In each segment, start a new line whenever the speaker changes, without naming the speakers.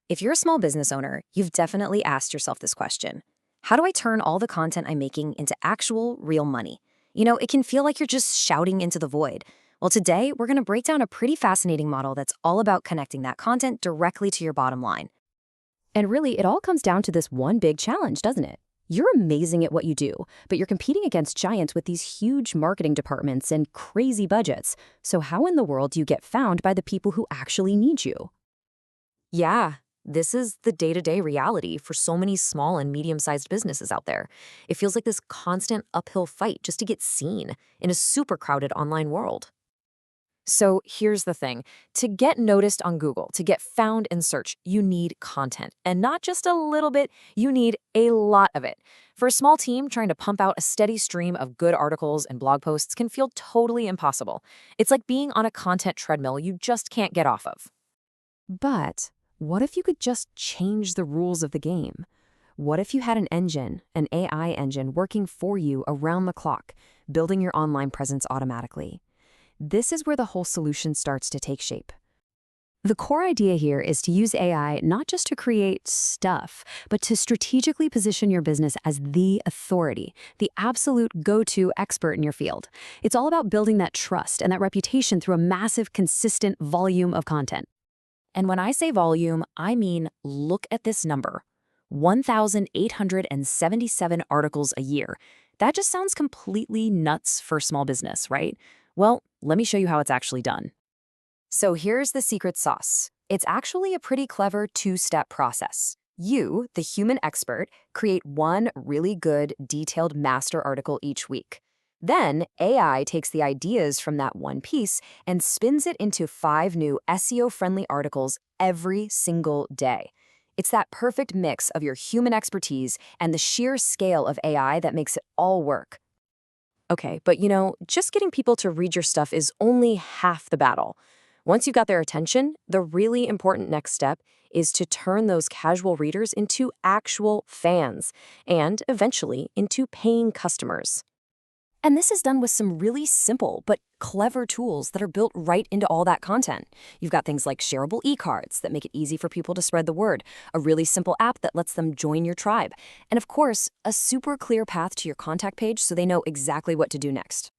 If you're a small business owner, you've definitely asked yourself this question. How do I turn all the content I'm making into actual, real money? It can feel like you're just shouting into the void. Well, today, we're going to break down a pretty fascinating model that's all about connecting that content directly to your bottom line.
And really, it all comes down to this one big challenge, doesn't it? You're amazing at what you do, but you're competing against giants with these huge marketing departments and crazy budgets. So how in the world do you get found by the people who actually need you?
Yeah, this is the day-to-day reality for so many small and medium-sized businesses out there. It feels like this constant uphill fight just to get seen in a super crowded online world. So here's the thing. To get noticed on Google, to get found in search, you need content. And not just a little bit, you need a lot of it. For a small team, trying to pump out a steady stream of good articles and blog posts can feel totally impossible. It's like being on a content treadmill you just can't get off of.
But what if you could just change the rules of the game? What if you had an engine, an AI engine, working for you around the clock, building your online presence automatically? This is where the whole solution starts to take shape. The core idea here is to use AI not just to create stuff, but to strategically position your business as the authority, the absolute go-to expert in your field. It's all about building that trust and that reputation through a massive, consistent volume of content.
And when I say volume, I mean look at this number. 1,877 articles a year. That just sounds completely nuts for small business, right? Well, let me show you how it's actually done. So here's the secret sauce. It's actually a pretty clever two-step process. You, the human expert, create one really good, detailed master article each week. Then AI takes the ideas from that one piece and spins it into 5 new SEO-friendly articles every single day. It's that perfect mix of your human expertise and the sheer scale of AI that makes it all work. Okay, but just getting people to read your stuff is only half the battle. Once you've got their attention, the really important next step is to turn those casual readers into actual fans and eventually into paying customers. And this is done with some really simple but clever tools that are built right into all that content. You've got things like shareable e-cards that make it easy for people to spread the word, a really simple app that lets them join your tribe, and of course, a super clear path to your contact page so they know exactly what to do next.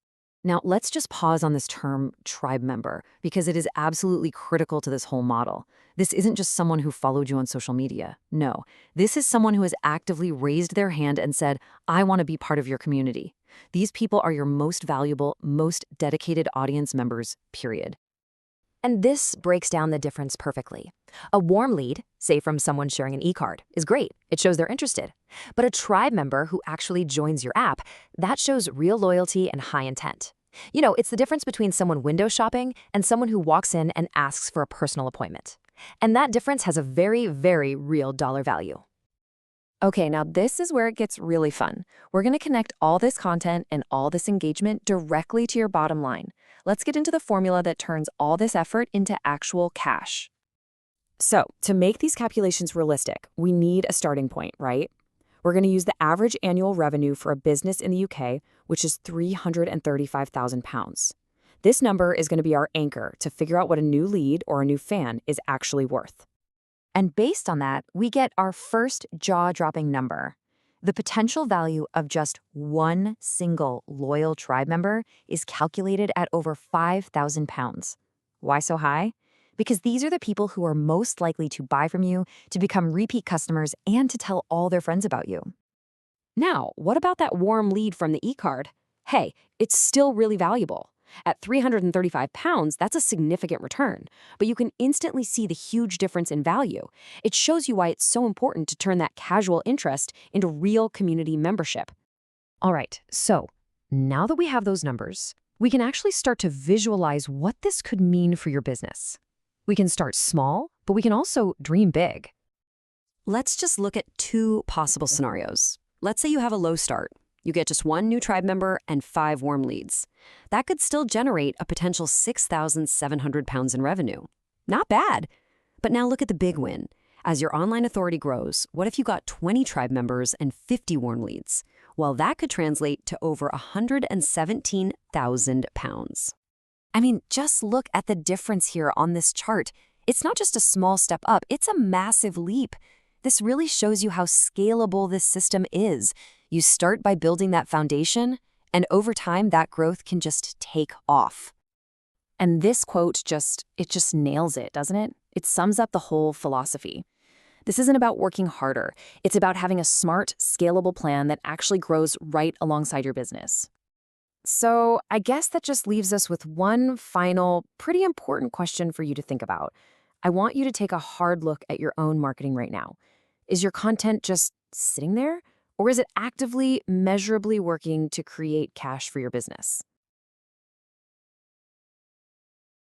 Now, let's just pause on this term tribe member because it is absolutely critical to this whole model. This isn't just someone who followed you on social media. No, this is someone who has actively raised their hand and said, I want to be part of your community. These people are your most valuable, most dedicated audience members, period. And this breaks down the difference perfectly. A warm lead, say from someone sharing an e-card, is great. It shows they're interested. But a tribe member who actually joins your app, that shows real loyalty and high intent. It's the difference between someone window shopping and someone who walks in and asks for a personal appointment. And that difference has a very, very real dollar value. Okay, now this is where it gets really fun. We're going to connect all this content and all this engagement directly to your bottom line. Let's get into the formula that turns all this effort into actual cash. So, to make these calculations realistic, we need a starting point, right? We're going to use the average annual revenue for a business in the UK, which is £335,000. This number is going to be our anchor to figure out what a new lead or a new fan is actually worth. And based on that, we get our first jaw-dropping number. The potential value of just one single loyal tribe member is calculated at over £5,000. Why so high? Because these are the people who are most likely to buy from you, to become repeat customers, and to tell all their friends about you. Now, what about that warm lead from the e-card? Hey, it's still really valuable. At £335, that's a significant return, but you can instantly see the huge difference in value. It shows you why it's so important to turn that casual interest into real community membership. All right, so now that we have those numbers, we can actually start to visualize what this could mean for your business. We can start small, but we can also dream big. Let's just look at 2 possible scenarios. Let's say you have a low start. You get just 1 new tribe member and 5 warm leads. That could still generate a potential £6,700 in revenue. Not bad. But now look at the big win. As your online authority grows, what if you got 20 tribe members and 50 warm leads? Well, that could translate to over £117,000. I mean, just look at the difference here on this chart. It's not just a small step up, it's a massive leap. This really shows you how scalable this system is. You start by building that foundation, and over time, that growth can just take off. And this quote just nails it, doesn't it? It sums up the whole philosophy. This isn't about working harder. It's about having a smart, scalable plan that actually grows right alongside your business. So I guess that just leaves us with one final, pretty important question for you to think about. I want you to take a hard look at your own marketing right now. Is your content just sitting there? Or is it actively, measurably working to create cash for your business?